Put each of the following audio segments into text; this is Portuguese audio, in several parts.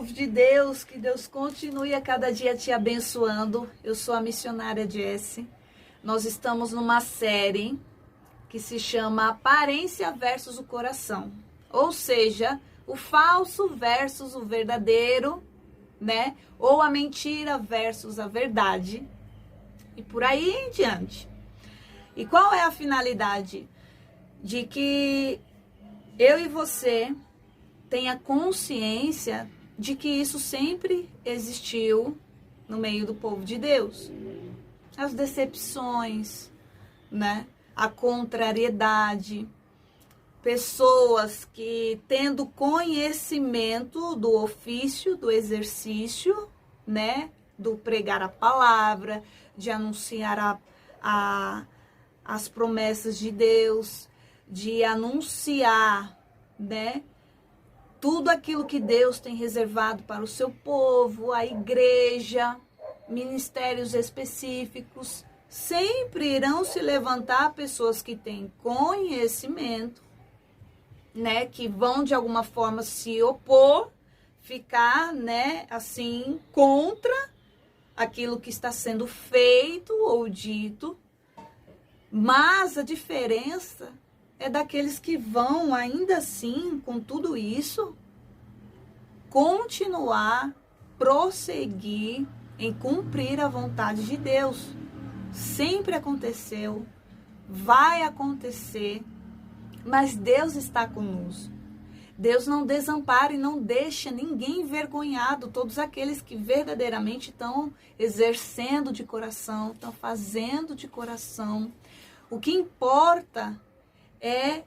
povo de Deus, que Deus continue a cada dia te abençoando. Eu sou a missionária Jessie. Nós estamos numa série que se chama Aparência versus o Coração. Ou seja, o falso versus o verdadeiro, né? Ou a mentira versus a verdade. E por aí em diante. E qual é a finalidade? De que eu e você tenha consciência de que isso sempre existiu no meio do povo de Deus. As decepções, né? A contrariedade. Pessoas que, tendo conhecimento do ofício, do exercício, né? Do pregar a palavra, de anunciar as promessas de Deus, de anunciar, né? Tudo aquilo que Deus tem reservado para o seu povo, a igreja, ministérios específicos, sempre irão se levantar pessoas que têm conhecimento, né, que vão de alguma forma se opor, ficar, né, assim, contra aquilo que está sendo feito ou dito. Mas a diferença é daqueles que vão, ainda assim, com tudo isso, continuar, prosseguir em cumprir a vontade de Deus. Sempre aconteceu, vai acontecer, mas Deus está conosco. Deus não desampara e não deixa ninguém envergonhado. Todos aqueles que verdadeiramente estão exercendo de coração, estão fazendo de coração. O que importa é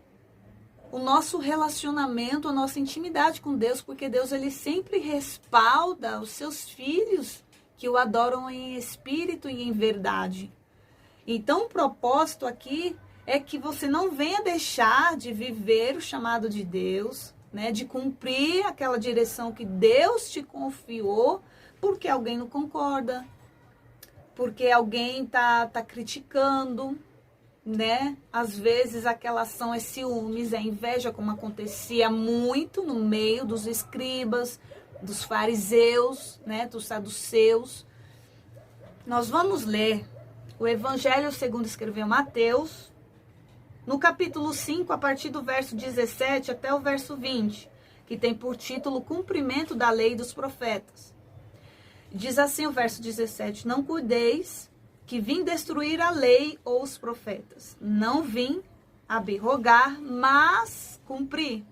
o nosso relacionamento, a nossa intimidade com Deus, porque Deus ele sempre respalda os seus filhos que o adoram em espírito e em verdade. Então o propósito aqui é que você não venha deixar de viver o chamado de Deus, né, de cumprir aquela direção que Deus te confiou, porque alguém não concorda, porque alguém tá criticando, né? Às vezes aquela ação é ciúmes, é inveja, como acontecia muito no meio dos escribas, dos fariseus, né? Dos saduceus. Nós vamos ler o Evangelho segundo escreveu Mateus, no capítulo 5, a partir do verso 17 até o verso 20, que tem por título Cumprimento da Lei dos Profetas. Diz assim o verso 17: Não cuideis que vim destruir a lei ou os profetas. Não vim abrogar, mas cumprir.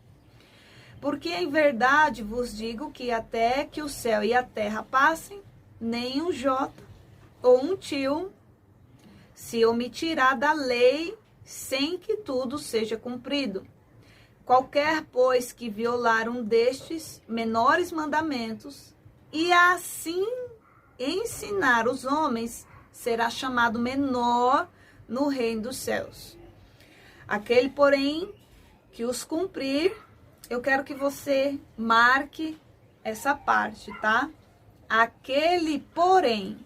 Porque em verdade vos digo que até que o céu e a terra passem, nem um jota ou um tio se omitirá da lei sem que tudo seja cumprido. Qualquer, pois, que violar um destes menores mandamentos e assim ensinar os homens, será chamado menor no reino dos céus. Aquele, porém, que os cumprir, eu quero que você marque essa parte, tá? Aquele, porém,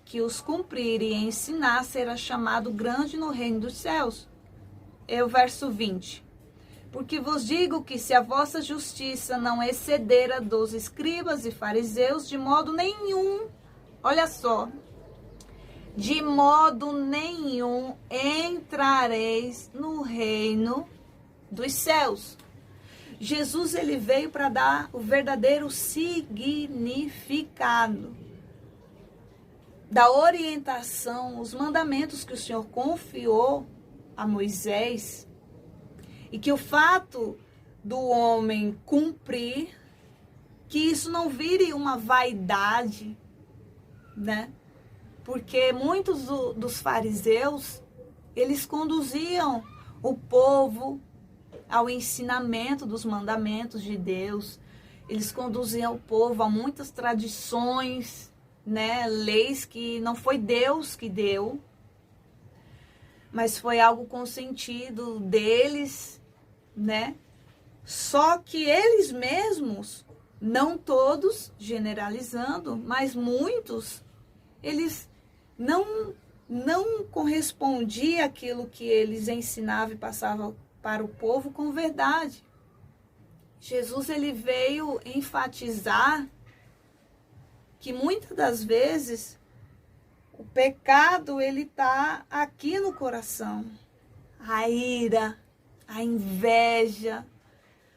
que os cumprir e ensinar, será chamado grande no reino dos céus. É o verso 20. Porque vos digo que se a vossa justiça não exceder a dos escribas e fariseus, de modo nenhum, olha só, de modo nenhum entrareis no reino dos céus. Jesus ele veio para dar o verdadeiro significado da orientação, os mandamentos que o Senhor confiou a Moisés, e que o fato do homem cumprir, que isso não vire uma vaidade, né? Porque muitos dos fariseus, eles conduziam o povo ao ensinamento dos mandamentos de Deus. Eles conduziam o povo a muitas tradições, né? Leis que não foi Deus que deu, mas foi algo consentido deles, né? Só que eles mesmos, não todos, generalizando, mas muitos, eles não correspondia aquilo que eles ensinavam e passavam para o povo com verdade. Jesus ele veio enfatizar que muitas das vezes o pecado ele tá aqui no coração. A ira, a inveja,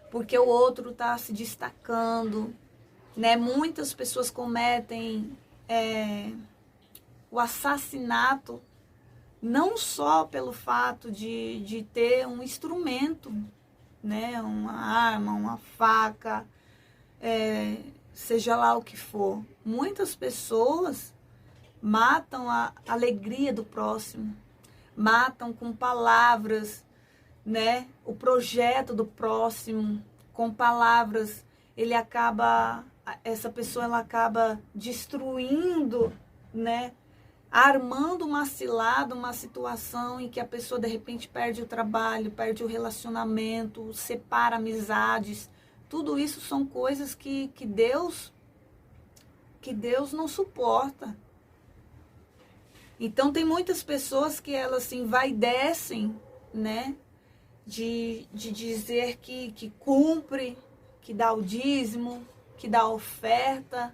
porque o outro está se destacando, né? Muitas pessoas cometem o assassinato não só pelo fato de ter um instrumento, né? Uma arma, uma faca, seja lá o que for. Muitas pessoas matam a alegria do próximo, matam com palavras, né? O projeto do próximo, com palavras, essa pessoa ela acaba destruindo, né? Armando uma cilada, uma situação em que a pessoa de repente perde o trabalho, perde o relacionamento, separa amizades. Tudo isso são coisas que Deus não suporta. Então tem muitas pessoas que elas se envaidecem, né? De dizer que cumpre, que dá o dízimo, que dá a oferta.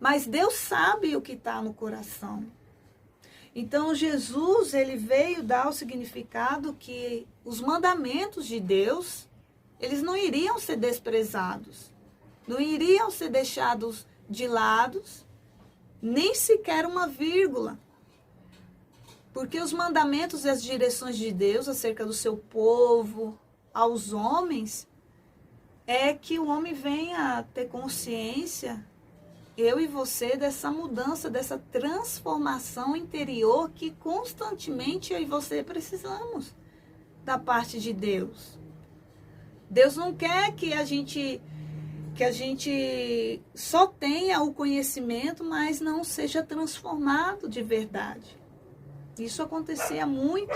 Mas Deus sabe o que está no coração. Então Jesus ele veio dar o significado que os mandamentos de Deus, eles não iriam ser desprezados, não iriam ser deixados de lado, nem sequer uma vírgula. Porque os mandamentos e as direções de Deus acerca do seu povo, aos homens, é que o homem venha ter consciência, eu e você, dessa mudança, dessa transformação interior que constantemente eu e você precisamos da parte de Deus. Deus não quer que a gente só tenha o conhecimento, mas não seja transformado de verdade. Isso acontecia muito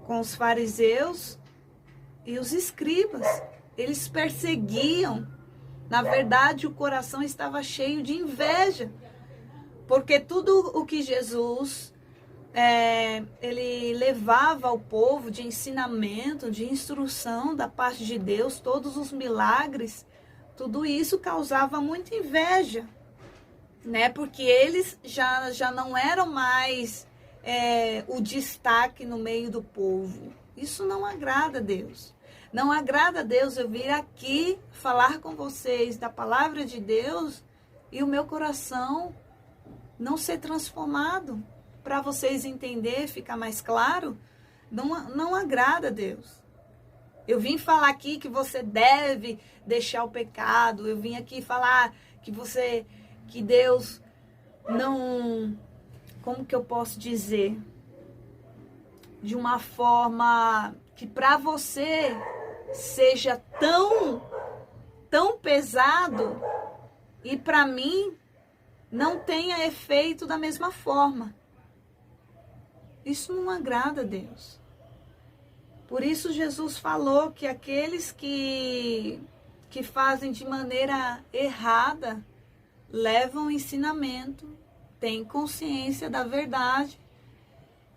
com os fariseus e os escribas. Eles perseguiam. Na verdade, o coração estava cheio de inveja. Porque tudo o que Jesus ele levava ao povo de ensinamento, de instrução da parte de Deus, todos os milagres, tudo isso causava muita inveja, né? Porque eles já não eram mais o destaque no meio do povo. Isso não agrada a Deus. Não agrada a Deus eu vir aqui falar com vocês da palavra de Deus e o meu coração não ser transformado. Para vocês entenderem, ficar mais claro, não agrada a Deus. Eu vim falar aqui que você deve deixar o pecado. Eu vim aqui falar que Deus não... Como que eu posso dizer? De uma forma que para você seja tão pesado e para mim não tenha efeito da mesma forma. Isso não agrada a Deus. Por isso Jesus falou que aqueles que fazem de maneira errada levam ensinamento, têm consciência da verdade,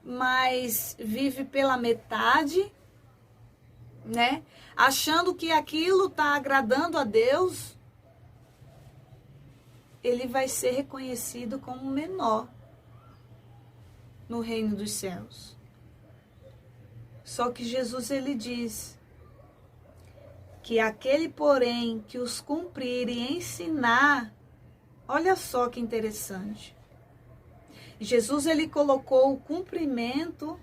mas vive pela metade, né? Achando que aquilo está agradando a Deus, ele vai ser reconhecido como menor no reino dos céus. Só que Jesus ele diz que aquele, porém, que os cumprir e ensinar, olha só que interessante. Jesus ele colocou o cumprimento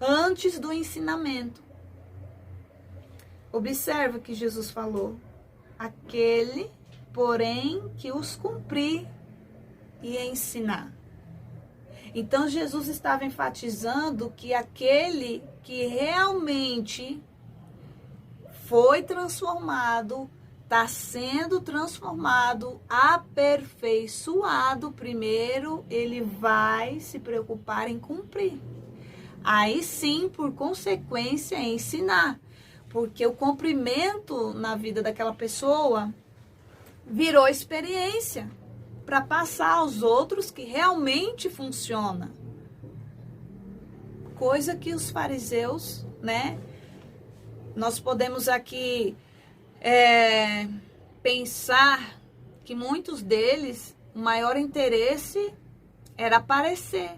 antes do ensinamento. Observa que Jesus falou: aquele, porém, que os cumprir e ensinar. Então Jesus estava enfatizando que aquele que realmente foi transformado, está sendo transformado, aperfeiçoado, primeiro ele vai se preocupar em cumprir. Aí sim, por consequência, ensinar. Porque o cumprimento na vida daquela pessoa virou experiência para passar aos outros que realmente funciona. Coisa que os fariseus, né? Nós podemos aqui pensar que muitos deles, o maior interesse era aparecer,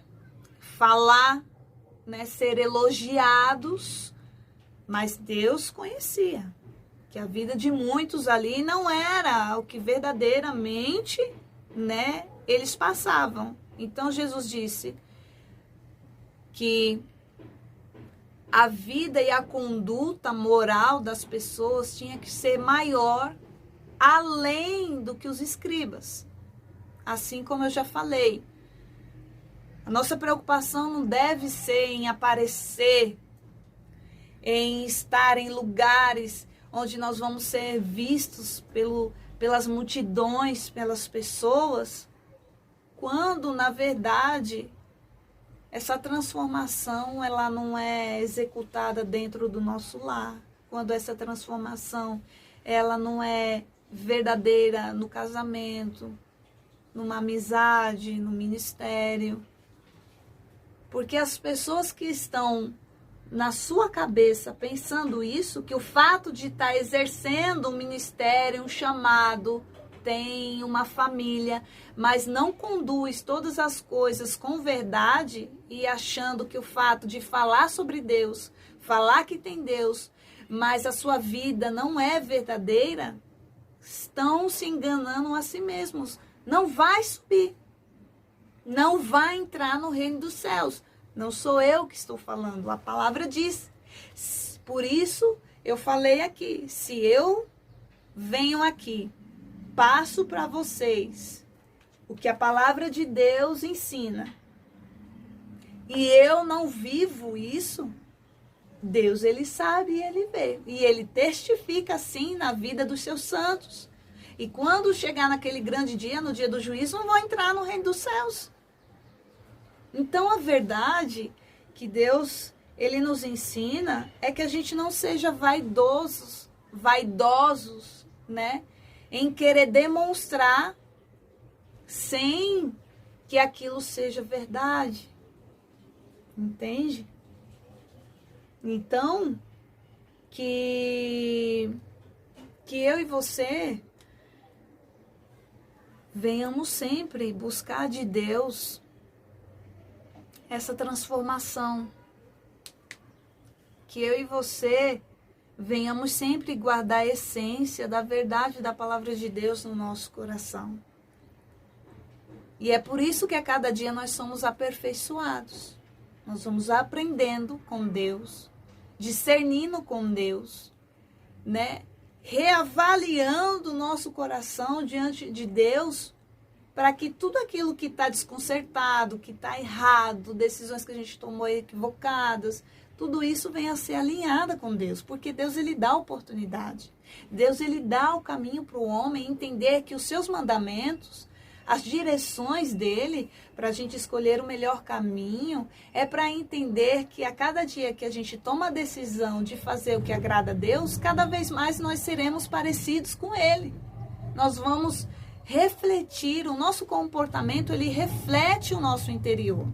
falar, né, ser elogiados, mas Deus conhecia que a vida de muitos ali não era o que verdadeiramente, né, eles passavam. Então Jesus disse que a vida e a conduta moral das pessoas tinha que ser maior, além do que os escribas. Assim como eu já falei, a nossa preocupação não deve ser em aparecer, em estar em lugares onde nós vamos ser vistos pelas multidões, pelas pessoas, quando, na verdade, essa transformação ela não é executada dentro do nosso lar. Quando essa transformação ela não é verdadeira no casamento, numa amizade, no ministério. Porque as pessoas que estão na sua cabeça pensando isso, que o fato de estar exercendo um ministério, um chamado, tem uma família, mas não conduz todas as coisas com verdade e achando que o fato de falar sobre Deus, falar que tem Deus, mas a sua vida não é verdadeira, estão se enganando a si mesmos. Não vai subir, não vai entrar no reino dos céus. Não sou eu que estou falando, a palavra diz. Por isso eu falei aqui, se eu venho aqui, passo para vocês o que a palavra de Deus ensina, e eu não vivo isso, Deus ele sabe e ele vê. E ele testifica assim na vida dos seus santos. E quando chegar naquele grande dia, no dia do juízo, não vão entrar no reino dos céus. Então a verdade que Deus ele nos ensina é que a gente não seja vaidosos, né? Em querer demonstrar sem que aquilo seja verdade. Entende? Então, que eu e você venhamos sempre buscar de Deus essa transformação. Que eu e você venhamos sempre guardar a essência da verdade da palavra de Deus no nosso coração. E é por isso que a cada dia nós somos aperfeiçoados. Nós vamos aprendendo com Deus, discernindo com Deus, né? Reavaliando o nosso coração diante de Deus, para que tudo aquilo que está desconcertado, que está errado, decisões que a gente tomou equivocadas, tudo isso venha a ser alinhada com Deus, porque Deus ele dá oportunidade. Deus ele dá o caminho para o homem entender que os seus mandamentos, as direções dele, para a gente escolher o melhor caminho, é para entender que a cada dia que a gente toma a decisão de fazer o que agrada a Deus, cada vez mais nós seremos parecidos com ele. Nós vamos refletir, o nosso comportamento, ele reflete o nosso interior.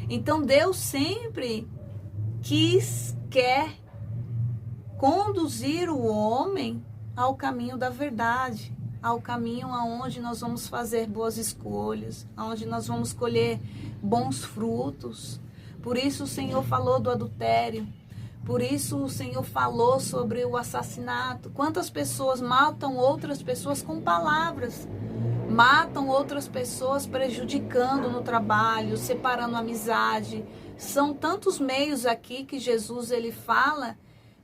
Então Deus sempre quer conduzir o homem ao caminho da verdade, ao caminho aonde nós vamos fazer boas escolhas, aonde nós vamos colher bons frutos. Por isso o Senhor falou do adultério, por isso o Senhor falou sobre o assassinato. Quantas pessoas matam outras pessoas com palavras, matam outras pessoas prejudicando no trabalho, separando a amizade. São tantos meios aqui que Jesus ele fala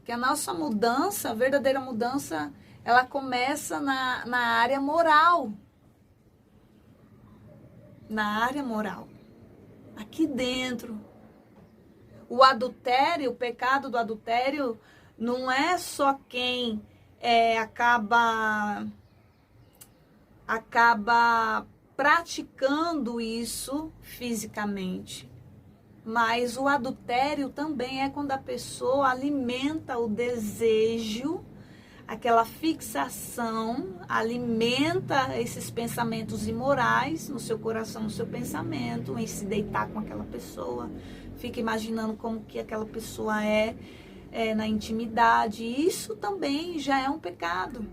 que a nossa mudança, a verdadeira mudança, ela começa na área moral. Na área moral. Aqui dentro. O adultério, o pecado do adultério, não é só quem acaba praticando isso fisicamente. Mas o adultério também é quando a pessoa alimenta o desejo, aquela fixação, alimenta esses pensamentos imorais no seu coração, no seu pensamento, em se deitar com aquela pessoa, fica imaginando como que aquela pessoa é, na intimidade. Isso também já é um pecado.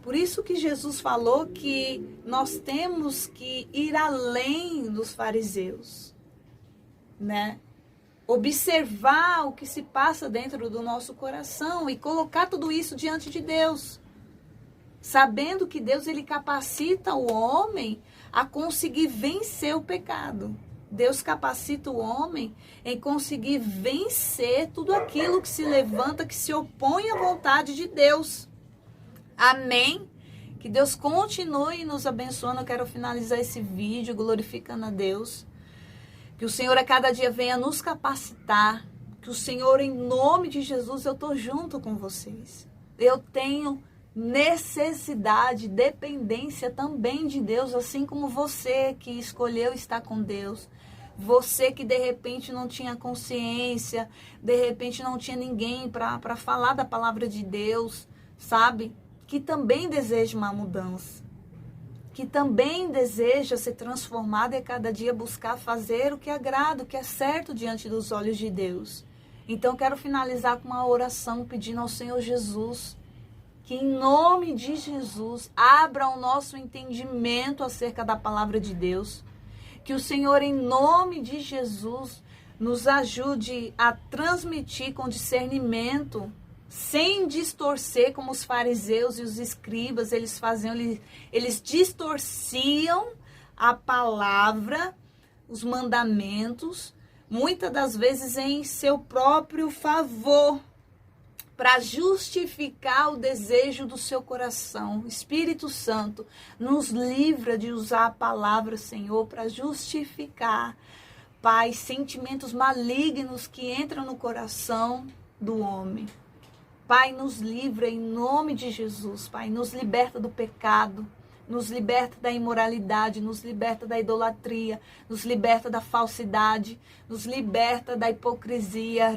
Por isso que Jesus falou que nós temos que ir além dos fariseus, né? Observar o que se passa dentro do nosso coração e colocar tudo isso diante de Deus. Sabendo que Deus, ele capacita o homem a conseguir vencer o pecado. Deus capacita o homem em conseguir vencer tudo aquilo que se levanta, que se opõe à vontade de Deus. Amém? Que Deus continue nos abençoando. Eu quero finalizar esse vídeo glorificando a Deus. Que o Senhor a cada dia venha nos capacitar. Que o Senhor, em nome de Jesus, eu estou junto com vocês. Eu tenho necessidade, dependência também de Deus, assim como você que escolheu estar com Deus. Você que de repente não tinha consciência, de repente não tinha ninguém para falar da palavra de Deus, sabe? Que também deseja uma mudança, que também deseja ser transformado e a cada dia buscar fazer o que agrada, o que é certo diante dos olhos de Deus. Então quero finalizar com uma oração pedindo ao Senhor Jesus que em nome de Jesus abra o nosso entendimento acerca da palavra de Deus, que o Senhor em nome de Jesus nos ajude a transmitir com discernimento, sem distorcer como os fariseus e os escribas, eles faziam, eles distorciam a palavra, os mandamentos, muitas das vezes em seu próprio favor, para justificar o desejo do seu coração. Espírito Santo, nos livra de usar a palavra, Senhor, para justificar, Pai, sentimentos malignos que entram no coração do homem. Pai, nos livra em nome de Jesus, Pai, nos liberta do pecado, nos liberta da imoralidade, nos liberta da idolatria, nos liberta da falsidade, nos liberta da hipocrisia.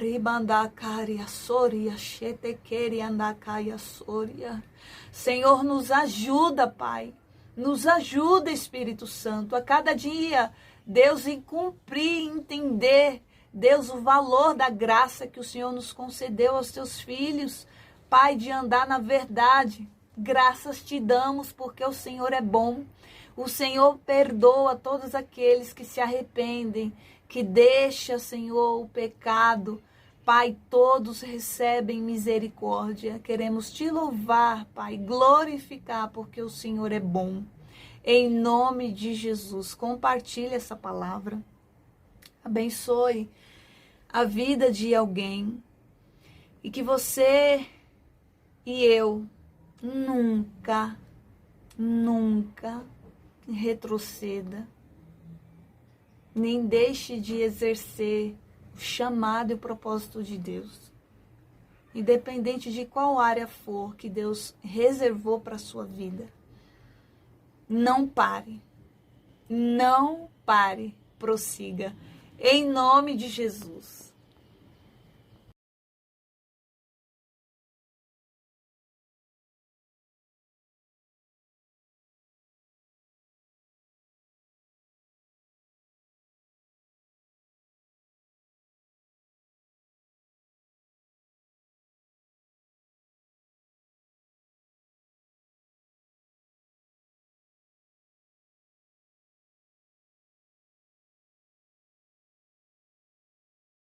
Senhor, nos ajuda, Pai, nos ajuda, Espírito Santo, a cada dia, Deus, em cumprir, entender, Deus, o valor da graça que o Senhor nos concedeu aos teus filhos, Pai, de andar na verdade. Graças te damos porque o Senhor é bom. O Senhor perdoa todos aqueles que se arrependem, que deixa, Senhor, o pecado. Pai, todos recebem misericórdia. Queremos te louvar, Pai, glorificar porque o Senhor é bom. Em nome de Jesus, compartilhe essa palavra. Abençoe a vida de alguém. E que você e eu nunca retroceda, nem deixe de exercer o chamado e o propósito de Deus. Independente de qual área for que Deus reservou para a sua vida. Não pare, prossiga. Em nome de Jesus.